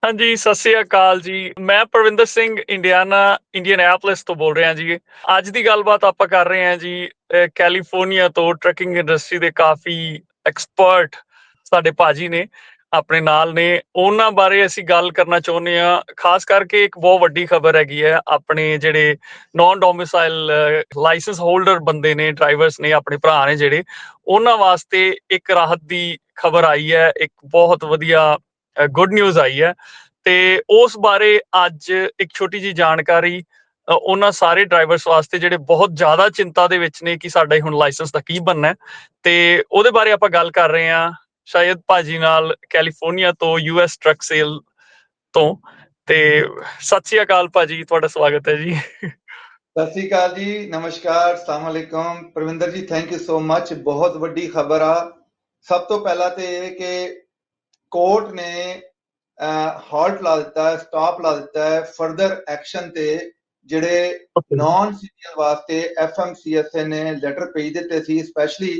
ਹਾਂਜੀ, ਸਤਿ ਸ੍ਰੀ ਅਕਾਲ ਜੀ। ਮੈਂ ਪਰਵਿੰਦਰ ਸਿੰਘ ਇੰਡੀਅਨੈਪੋਲਿਸ ਤੋਂ ਬੋਲ ਰਿਹਾ ਜੀ। ਅੱਜ ਦੀ ਗੱਲਬਾਤ ਆਪਾਂ ਕਰ ਰਹੇ ਹਾਂ ਜੀ ਕੈਲੀਫੋਰਨੀਆ ਤੋਂ ਟਰੱਕਿੰਗ ਇੰਡਸਟਰੀ ਦੇ ਕਾਫੀ ਐਕਸਪਰਟ ਸਾਡੇ ਭਾਜੀ ਨੇ ਆਪਣੇ ਨਾਲ ਨੇ। ਉਹਨਾਂ ਬਾਰੇ ਅਸੀਂ ਗੱਲ ਕਰਨਾ ਚਾਹੁੰਦੇ ਹਾਂ। ਖਾਸ ਕਰਕੇ ਇੱਕ ਬਹੁਤ ਵੱਡੀ ਖਬਰ ਹੈਗੀ ਹੈ, ਆਪਣੇ ਜਿਹੜੇ ਨੌਨ ਡੋਮਿਸਾਈਲ ਲਾਇਸੈਂਸ ਹੋਲਡਰ ਬੰਦੇ ਨੇ, ਡਰਾਈਵਰਸ ਨੇ, ਆਪਣੇ ਭਰਾ ਨੇ ਜਿਹੜੇ, ਉਹਨਾਂ ਵਾਸਤੇ ਇੱਕ ਰਾਹਤ ਦੀ ਖਬਰ ਆਈ ਹੈ। ਇੱਕ ਬਹੁਤ ਵਧੀਆ ਗੁੱਡ ਨਿਊਜ਼ ਆਈ ਹੈ ਤੇ ਉਸ ਬਾਰੇ ਅੱਜ ਇੱਕ ਛੋਟੀ ਜਿਹੀ ਜਾਣਕਾਰੀ ਉਹਨਾਂ ਸਾਰੇ ਡਰਾਈਵਰਸ ਵਾਸਤੇ ਜਿਹੜੇ ਬਹੁਤ ਜ਼ਿਆਦਾ ਚਿੰਤਾ ਦੇ ਵਿੱਚ ਨੇ ਕਿ ਸਾਡਾ ਹੁਣ ਲਾਇਸੈਂਸ ਦਾ ਕੀ ਬਣਨਾ, ਤੇ ਉਹਦੇ ਬਾਰੇ ਆਪਾਂ ਗੱਲ ਕਰ ਰਹੇ ਹਾਂ ਸ਼ਾਇਦ ਭਾਜੀ ਨਾਲ, ਕੈਲੀਫੋਰਨੀਆ ਤੋਂ, US ਟਰੱਕ ਸੇਲ ਤੋਂ। ਤੇ ਸਤਿ ਸ੍ਰੀ ਅਕਾਲ ਭਾਜੀ, ਤੁਹਾਡਾ ਸਵਾਗਤ ਹੈ ਜੀ। ਸਤਿ ਸ੍ਰੀ ਅਕਾਲ ਜੀ, ਨਮਸਕਾਰ, ਸਲਾਮ ਅਲੈਕੁਮ। ਪ੍ਰਵਿੰਦਰ ਜੀ, ਥੈਂਕ ਯੂ ਸੋ ਮਚ। ਬਹੁਤ ਵੱਡੀ ਖਬਰ ਆ। ਸਭ ਤੋਂ ਪਹਿਲਾਂ ਤੇ ਇਹ ਕਿ ਕੋਰਟ ਨੇ ਹਾਲਟ ਲਾ ਦਿੱਤਾ ਹੈ, ਸਟਾਪ ਲਾ ਦਿੱਤਾ ਹੈ ਫਰਦਰ ਐਕਸ਼ਨ ਤੇ ਜਿਹੜੇ ਨਾਨ ਸੀਰੀਅਲ ਵਾਸਤੇ FMCSA ਨੇ ਲੈਟਰ ਭੇਜ ਦਿੱਤੇ ਸੀ, ਸਪੈਸ਼ਲੀ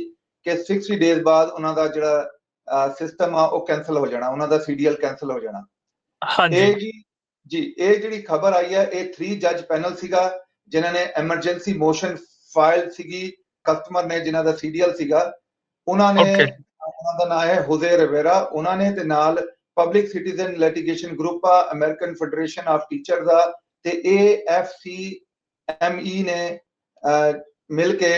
ਕਿ 60 ਡੇਜ਼ ਬਾਅਦ ਉਹਨਾਂ ਦਾ ਜਿਹੜਾ ਸਿਸਟਮ ਆ ਉਹ ਕੈਂਸਲ ਹੋ ਜਾਣਾ, ਉਹਨਾਂ ਦਾ CDL ਕੈਂਸਲ ਹੋ ਜਾਣਾ। ਇਹ ਜੀ ਇਹ ਜਿਹੜੀ ਖਬਰ ਆਈ ਹੈ, ਇਹ 3 ਜੱਜ ਪੈਨਲ ਸੀਗਾ ਜਿਨ੍ਹਾਂ ਨੇ ਐਮਰਜੈਂਸੀ ਮੋਸ਼ਨ ਫਾਈਲ ਸੀਗੀ। ਕਸਟਮਰ ਨੇ ਜਿਨ੍ਹਾਂ ਦਾ CDL ਸੀਗਾ, ਉਹਨਾਂ ਦਾ ਨਾਮ ਹੈ ਹੋਜ਼ੇ ਰਿਵੇਰਾ। ਉਹਨਾਂ ਨੇ ਤੇ ਨਾਲ ਪਬਲਿਕ ਸਿਟੀਜ਼ਨ ਲਿਟੀਗੇਸ਼ਨ ਗਰੁੱਪ ਆ, ਅਮਰੀਕਨ ਫੈਡਰੇਸ਼ਨ ਆਫ ਟੀਚਰ ਦਾ ਤੇ AFCME ਨੇ ਮਿਲ ਕੇ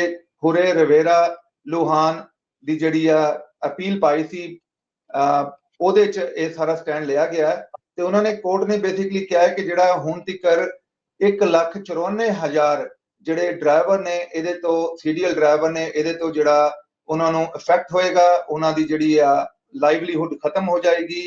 ਹੋਰੇ ਰਿਵੇਰਾ ਲੁਹਾਨ ਦੀ ਜਿਹੜੀ ਆ ਅਪੀਲ ਪਾਈ ਸੀ। ਉਹਦੇ ਚ ਇਹ ਸਾਰਾ ਸਟੈਂਡ ਲਿਆ ਗਿਆ ਤੇ ਉਹਨਾਂ ਨੇ, ਕੋਰਟ ਨੇ ਬੇਸਿਕਲੀ ਕਿਹਾ ਹੈ ਕਿ ਜਿਹੜਾ ਹੁਣ ਤੱਕ 1,94,000 ਜਿਹੜੇ ਡਰਾਈਵਰ ਨੇ ਇਹਦੇ ਤੋਂ, CDL ਡਰਾਈਵਰ ਨੇ ਇਹਦੇ ਤੋਂ ਜਿਹੜਾ ਉਹਨਾਂ ਨੂੰ ਇਫੈਕਟ ਹੋਏਗਾ, ਉਹਨਾਂ ਦੀ ਜਿਹੜੀ ਆ ਲਾਈਵਲੀਹੁੱਡ ਖਤਮ ਹੋ ਜਾਏਗੀ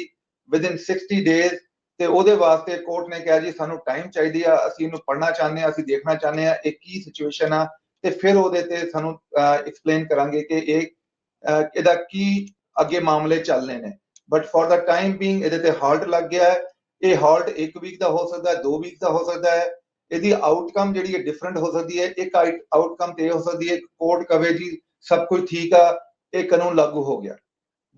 ਵਿਦਿਨ 60 ਡੇਜ਼। ਤੇ ਉਹਦੇ ਵਾਸਤੇ ਕੋਰਟ ਨੇ ਕਿਹਾ ਜੀ ਸਾਨੂੰ ਟਾਈਮ ਚਾਹੀਦੀ ਆ, ਅਸੀਂ ਇਹਨੂੰ ਪੜ੍ਹਨਾ ਚਾਹੁੰਦੇ ਹਾਂ, ਅਸੀਂ ਦੇਖਣਾ ਚਾਹੁੰਦੇ ਹਾਂ ਇਹ ਕੀ ਸਿਚੁਏਸ਼ਨ ਆ, ਤੇ ਫਿਰ ਉਹਦੇ ਤੇ ਸਾਨੂੰ ਐਕਸਪਲੇਨ ਕਰਾਂਗੇ ਕਿ ਇਹਦਾ ਕੀ ਅੱਗੇ ਮਾਮਲੇ ਚੱਲਨੇ ਨੇ। But for the time being ਇਹਦੇ ਤੇ ਹਾਲਟ ਲੱਗ ਗਿਆ ਹੈ। ਇਹ ਹਾਲਟ 1 ਵੀਕ ਦਾ ਹੋ ਸਕਦਾ ਹੈ, 2 ਵੀਕ ਦਾ ਹੋ ਸਕਦਾ ਹੈ। ਇਹਦੀ ਆਊਟਕਮ ਜਿਹੜੀ ਹੈ ਡਿਫਰੈਂਟ ਹੋ ਸਕਦੀ ਹੈ। ਇੱਕ ਆਊਟਕਮ ਤੇ ਇਹ ਹੋ ਸਕਦੀ ਹੈ ਕੋਰਟ ਕਵੇ ਜੀ ਸਭ ਕੁਝ ਠੀਕ ਆ, ਇਹ ਕਾਨੂੰਨ ਲਾਗੂ ਹੋ ਗਿਆ।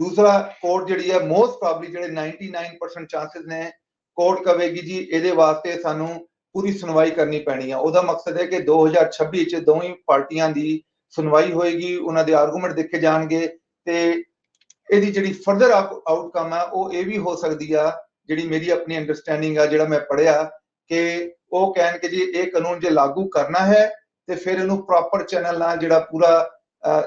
ਦੂਸਰਾ, ਕੋਰਟ ਜਿਹੜੀ ਹੈ ਮੋਸਟ ਪ੍ਰੋਬਬਲੀ ਜਿਹੜੇ 99% ਚਾਂਸਸ ਨੇ, ਕੋਰਟ ਕਵੇਗੀ ਜੀ ਇਹਦੇ ਵਾਸਤੇ ਸਾਨੂੰ ਪੂਰੀ ਸੁਣਵਾਈ ਕਰਨੀ ਪੈਣੀ ਆ। ਉਹਦਾ ਮਕਸਦ ਹੈ ਕਿ 2026 ਚ ਦੋਵੇਂ ਪਾਰਟੀਆਂ ਦੀ ਸੁਣਵਾਈ ਹੋਏਗੀ, ਉਹਨਾਂ ਦੇ ਆਰਗੂਮੈਂਟ ਦੇਖੇ ਜਾਣਗੇ ਤੇ ਇਹਦੀ ਜਿਹੜੀ ਫਰਦਰ ਆਊਟਕਮ ਆ ਉਹ ਇਹ ਵੀ ਹੋ ਸਕਦੀ ਆ, ਜਿਹੜੀ ਮੇਰੀ ਆਪਣੀ ਅੰਡਰਸਟੈਂਡਿੰਗ ਆ, ਜਿਹੜਾ ਮੈਂ ਪੜ੍ਹਿਆ, ਕਿ ਉਹ ਕਹਿਣ ਕਿ ਜੀ ਇਹ ਕਾਨੂੰਨ ਜੇ ਲਾਗੂ ਕਰਨਾ ਹੈ ਤੇ ਫਿਰ ਇਹਨੂੰ ਪ੍ਰੋਪਰ ਚੈਨਲ ਨਾਲ, ਜਿਹੜਾ ਪੂਰਾ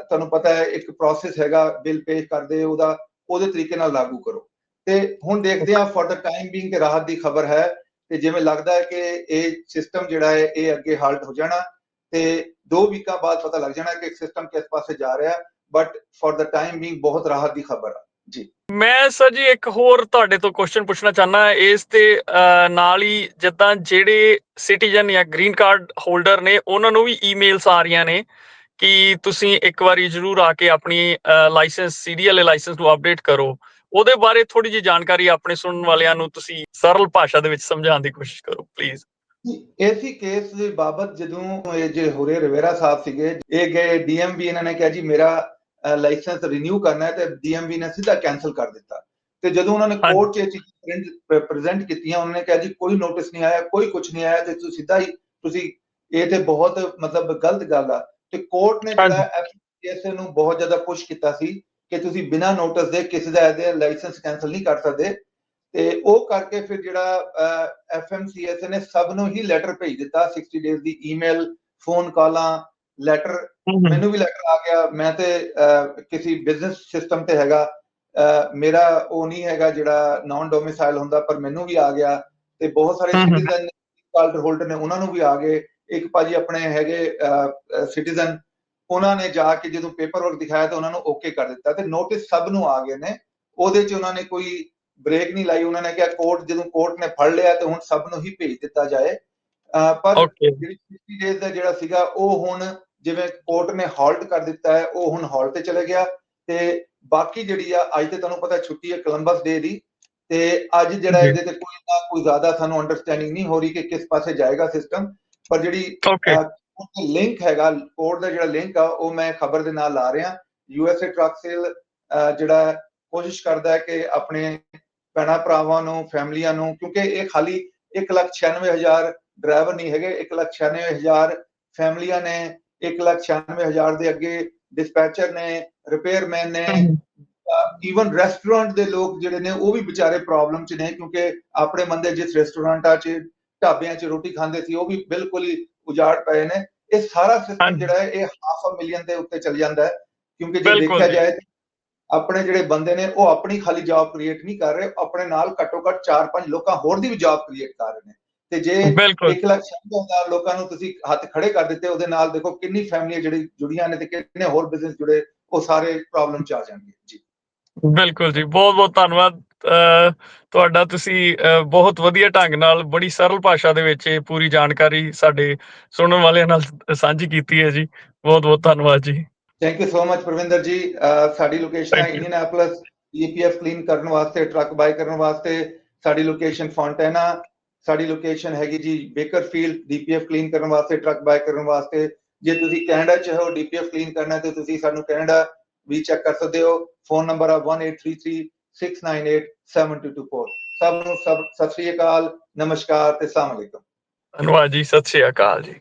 ਤੁਹਾਨੂੰ ਪਤਾ ਹੈ ਇੱਕ ਪ੍ਰੋਸੈਸ ਹੈਗਾ, ਬਿੱਲ ਪੇਸ਼ ਕਰਦੇ ਉਹਦੇ ਤਰੀਕੇ ਨਾਲ ਲਾਗੂ ਕਰੋ। ਤੇ ਹੁਣ ਦੇਖਦੇ ਹਾਂ ਫॉर द टाइम बीइंग ਕਿ ਰਾਹਤ ਦੀ ਖਬਰ ਹੈ ਤੇ ਜਿਵੇਂ ਲੱਗਦਾ ਹੈ ਕਿ ਇਹ ਸਿਸਟਮ ਜਿਹੜਾ ਹੈ ਇਹ ਅੱਗੇ ਹਾਲਟ ਹੋ ਜਾਣਾ ਤੇ 2 ਵੀਕਾਂ ਬਾਅਦ ਪਤਾ ਲੱਗ ਜਾਣਾ ਕਿ ਸਿਸਟਮ ਕਿਸ ਪਾਸੇ ਜਾ ਰਿਹਾ। But for the time being ਬਹੁਤ ਰਾਹਤ ਦੀ ਖਬਰ ਆ ਜੀ। ਮੈਂ ਸਰ ਜੀ ਇੱਕ ਹੋਰ ਤੁਹਾਡੇ ਤੋਂ ਕੁਐਸਚਨ ਪੁੱਛਣਾ ਚਾਹੁੰਦਾ ਇਸ ਤੇ ਨਾਲ ਹੀ, ਜਿੱਦਾਂ ਜਿਹੜੇ ਸਿਟੀਜ਼ਨ ਜਾਂ ਗ੍ਰੀਨ ਕਾਰਡ ਹੋਲਡਰ ਨੇ ਉਹਨਾਂ ਨੂੰ ਵੀ ਈਮੇਲਸ ਆ ਰਹੀਆਂ ਨੇ ਕਿ ਤੁਸੀਂ ਇੱਕ ਵਾਰੀ ਜ਼ਰੂਰ ਆ ਕੇ ਆਪਣੀ ਲਾਇਸੈਂਸ, CDL ਲਾਇਸੈਂਸ ਨੂੰ ਅਪਡੇਟ ਕਰੋ। ਉਹਦੇ ਬਾਰੇ ਥੋੜੀ ਜਿਹੀ ਜਾਣਕਾਰੀ ਆਪਣੇ ਸੁਣਨ ਵਾਲਿਆਂ ਨੂੰ ਤੁਸੀਂ ਸਰਲ ਭਾਸ਼ਾ ਦੇ ਵਿੱਚ ਸਮਝਾਉਣ ਦੀ ਕੋਸ਼ਿਸ਼ ਕਰੋ ਪਲੀਜ਼। ਇਸੇ ਕੇਸ ਦੇ ਬਾਬਤ ਜਦੋਂ ਇਹ ਜੇ ਹੋਰੇ ਰਿਵੇਰਾ ਸਾਹਿਬ ਸੀਗੇ, ਇਹ ਗਏ DMV, ਇਹਨਾਂ ਨੇ ਕਿਹਾ ਜੀ ਮੇਰਾ ਲਾਇਸੈਂਸ ਰਿਨਿਊ ਕਰਨਾ ਹੈ ਤੇ DMV ਨੇ ਸਿੱਧਾ ਕੈਂਸਲ ਕਰ ਦਿੱਤਾ। ਤੇ ਜਦੋਂ ਉਹਨਾਂ ਨੇ ਕੋਰਟ 'ਚ ਇਹ ਚੀਜ਼ਾਂ ਪ੍ਰੈਜ਼ੈਂਟ ਕੀਤੀਆਂ, ਉਹਨਾਂ ਨੇ ਕਿਹਾ ਜੀ ਕੋਈ ਨੋਟਿਸ ਨਹੀਂ ਆਇਆ, ਕੋਈ ਕੁਝ ਨਹੀਂ ਆਇਆ ਤੇ ਤੁਸੀਂ ਸਿੱਧਾ ਹੀ ਇਹ ਤੇ ਬਹੁਤ ਮਤਲਬ ਗਲਤ ਗੱਲ ਆ। ਤੇ ਕੋਰਟ ਨੇ ਜਿਹੜਾ FMCSA ਨੂੰ ਬਹੁਤ ਜ਼ਿਆਦਾ ਪੁਸ਼ ਕੀਤਾ ਸੀ ਕਿ ਤੁਸੀਂ ਬਿਨਾਂ ਨੋਟਿਸ ਦੇ ਕਿਸੇ ਦਾ ਇਹਦੇ ਲਾਇਸੈਂਸ ਕੈਂਸਲ ਨਹੀਂ ਕਰ ਸਕਦੇ। ਤੇ ਉਹ ਕਰਕੇ ਫਿਰ ਜਿਹੜਾ FMCSA ਨੇ ਸਭ ਨੂੰ ਹੀ ਲੈਟਰ ਭੇਜ ਦਿੱਤਾ, 60 ਡੇਜ਼ ਦੀ ਈਮੇਲ, ਫੋਨ ਕਾਲਾਂ, ਲੈਟਰ। ਮੈਨੂੰ ਵੀ ਲੈਟਰ ਆ ਗਿਆ। ਮੈਂ ਤੇ ਕਿਸੇ ਬਿਜ਼ਨਸ ਸਿਸਟਮ ਤੇ ਹੈਗਾ, ਮੇਰਾ ਉਹ ਨਹੀਂ ਹੈਗਾ ਜਿਹੜਾ ਨਾਨ ਡੋਮਿਸਾਈਲ ਹੁੰਦਾ, ਪਰ ਮੈਨੂੰ ਵੀ ਆ ਗਿਆ ਤੇ ਬਹੁਤ ਸਾਰੇ ਸਿਟੀਜ਼ਨ ਕਾਰਡ ਹੋਲਡਰ ਨੇ ਉਹਨਾਂ ਨੂੰ ਵੀ ਆ ਗਏ। ਇੱਕ ਭਾਜੀ ਆਪਣੇ ਹੈਗੇ ਸਿਟੀਜ਼ਨ, ਉਹਨਾਂ ਨੇ ਜਾ ਕੇ ਜਦੋਂ ਪੇਪਰ ਵਰਕ ਦਿਖਾਇਆ ਤਾਂ ਉਹਨਾਂ ਨੂੰ ਓਕੇ ਕਰ ਦਿੱਤਾ ਤੇ ਨੋਟਿਸ ਸਭ ਨੂੰ ਆ ਗਏ ਨੇ। ਉਹਦੇ 'ਚ ਉਹਨਾਂ ਨੇ ਕੋਈ ਬ੍ਰੇਕ ਨਹੀਂ ਲਾਈ। ਉਹਨਾਂ ਨੇ ਕਿਹਾ ਜਦੋਂ ਕੋਰਟ ਨੇ ਫੜ ਲਿਆ ਤੇ ਹੁਣ ਸਭ ਨੂੰ ਹੀ ਭੇਜ ਦਿੱਤਾ ਜਾਏ। ਪਰ ਜਿਹੜੀ 60 ਡੇਜ਼ ਦਾ ਜਿਹੜਾ ਸੀਗਾ ਉਹ ਹੁਣ ਜਿਵੇਂ ਕੋਰਟ ਨੇ ਹਾਲਟ ਕਰ ਦਿੱਤਾ ਹੈ, ਉਹ ਹੁਣ ਹਾਲਟ ਤੇ ਚਲੇ ਗਿਆ। ਤੇ ਬਾਕੀ ਜਿਹੜੀ ਆ, ਅੱਜ ਤੇ ਤੁਹਾਨੂੰ ਪਤਾ ਛੁੱਟੀ ਹੈ ਕੋਲੰਬਸ ਡੇ ਦੀ, ਤੇ ਅੱਜ ਜਿਹੜਾ ਇਹਦੇ ਤੇ ਕੋਈ ਜ਼ਿਆਦਾ ਸਾਨੂੰ ਅੰਡਰਸਟੈਂਡਿੰਗ ਨਹੀਂ ਹੋ ਰਹੀ ਕਿ ਕਿਸ ਪਾਸੇ ਜਾਏਗਾ ਸਿਸਟਮ। ਪਰ ਜਿਹੜੀ ਲਿੰਕ ਹੈਗਾ, ਕੋਰਟ ਦਾ ਜਿਹੜਾ ਲਿੰਕ ਆ, ਉਹ ਮੈਂ ਖਬਰ ਦੇ ਨਾਲ ਲਾ ਰਿਹਾ। USA ਟਰੱਕ ਸੇਲ ਜਿਹੜਾ ਕੋਸ਼ਿਸ਼ ਕਰਦਾ ਹੈ ਕਿ ਆਪਣੇ ਭੈਣਾਂ ਭਰਾਵਾਂ ਨੂੰ, ਫੈਮਲੀਆਂ ਨੂੰ, ਕਿਉਂਕਿ ਇਹ ਖਾਲੀ 1,96,000 ਡਰਾਈਵਰ ਨਹੀਂ ਹੈਗੇ, 1,96,000 ਫੈਮਲੀਆਂ ਨੇ, 1,96,000 ਦੇ ਅੱਗੇ ਡਿਸਪੈਚਰ ਨੇ, ਰਿਪੇਅਰਮੈਨ ਨੇ, ਈਵਨ ਰੈਸਟੋਰੈਂਟ ਦੇ ਲੋਕ ਜਿਹੜੇ ਨੇ ਉਹ ਵੀ ਵਿਚਾਰੇ ਪ੍ਰੋਬਲਮ 'ਚ ਨੇ, ਕਿਉਂਕਿ ਆਪਣੇ ਬੰਦੇ ਜਿਸ ਰੈਸਟੋਰੈਂਟਾਂ 'ਚ, ਢਾਬਿਆਂ 'ਚ ਰੋਟੀ ਖਾਂਦੇ ਸੀ ਉਹ ਵੀ ਬਿਲਕੁਲ ਹੀ ਉਜਾੜ ਪਏ ਨੇ। ਇਹ ਸਾਰਾ ਸਿਸਟਮ ਜਿਹੜਾ ਹੈ ਇਹ 500,000 ਦੇ ਉੱਤੇ ਚੱਲ ਜਾਂਦਾ ਹੈ, ਕਿਉਂਕਿ ਜੇ ਦੇਖਿਆ ਜਾਏ ਆਪਣੇ ਜਿਹੜੇ ਬੰਦੇ ਨੇ ਉਹ ਆਪਣੀ ਖਾਲੀ ਜੌਬ ਕ੍ਰੀਏਟ ਨਹੀਂ ਕਰ ਰਹੇ, ਆਪਣੇ ਨਾਲ ਘੱਟੋ ਘੱਟ 4-5 ਲੋਕਾਂ ਹੋਰ ਦੀ ਵੀ ਜੌਬ ਕ੍ਰੀਏਟ ਕਰ ਰਹੇ ਨੇ। ਤੇ ਜੇ 1,60,000 ਲੋਕਾਂ ਨੂੰ ਤੁਸੀਂ ਹੱਥ ਖੜੇ ਕਰ ਦਿੱਤੇ, ਉਹਦੇ ਨਾਲ ਦੇਖੋ ਕਿੰਨੀ ਫੈਮਲੀਆਂ ਜਿਹੜੀ ਜੁੜੀਆਂ ਨੇ ਤੇ ਕਿੰਨੇ ਹੋਰ ਬਿਜ਼ਨਸ ਜੁੜੇ, ਉਹ ਸਾਰੇ ਪ੍ਰੋਬਲਮ 'ਚ ਆ ਜਾਣਗੇ ਜੀ। ਬਿਲਕੁਲ ਜੀ, ਬਹੁਤ-ਬਹੁਤ ਧੰਨਵਾਦ ਤੁਹਾਡਾ। ਤੁਸੀਂ ਬਹੁਤ ਵਧੀਆ ਢੰਗ ਨਾਲ ਬੜੀ ਸਰਲ ਭਾਸ਼ਾ ਦੇ ਵਿੱਚ ਇਹ ਪੂਰੀ ਜਾਣਕਾਰੀ ਸਾਡੇ ਸੁਣਨ ਵਾਲਿਆਂ ਨਾਲ ਸਾਂਝੀ ਕੀਤੀ ਹੈ ਜੀ। ਬਹੁਤ-ਬਹੁਤ ਧੰਨਵਾਦ ਜੀ। Thank you so much Parvinder ਜੀ। ਸਾਡੀ ਲੋਕੇਸ਼ਨ ਹੈ ਇੰਡੀਅਨਐਪਲਸ, ਈਪੀਐਫ ਕਲੀਨ ਕਰਨ ਵਾਸਤੇ, ਟਰੱਕ ਬਾਈ ਕਰਨ ਵਾਸਤੇ। ਸਾਡੀ ਲੋਕੇਸ਼ਨ ਫੌਂਟੈਨਾ, ਸਾਡੀ ਲੋਕੇਸ਼ਨ ਹੈਗੀ ਜੀ ਬੇਕਰਫੀਲਡ, ਡੀਪੀਐਫ ਕਲੀਨ ਕਰਨ ਵਾਸਤੇ, ਟਰੱਕ ਬਾਈ ਕਰਨ ਵਾਸਤੇ। ਜੇ ਤੁਸੀਂ ਕੈਨੇਡਾ 'ਚ ਹੋ, ਡੀਪੀਐਫ ਕਲੀਨ ਕਰਨਾ ਤੇ ਤੁਸੀਂ ਸਾਨੂੰ ਕੈਨੇਡਾ ਵੀ ਚੈੱਕ ਕਰ ਸਕਦੇ ਹੋ। ਫੋਨ ਨੰਬਰ ਆ 1833-698-7224। ਸਭ ਨੂੰ ਸਤਿ ਸ੍ਰੀ ਅਕਾਲ, ਨਮਸਕਾਰ ਤੇ ਸਲਾਮ ਅਲੈਕੁਮ। ਧੰਨਵਾਦ ਜੀ, ਸਤਿ ਸ੍ਰੀ ਅਕਾਲ ਜੀ।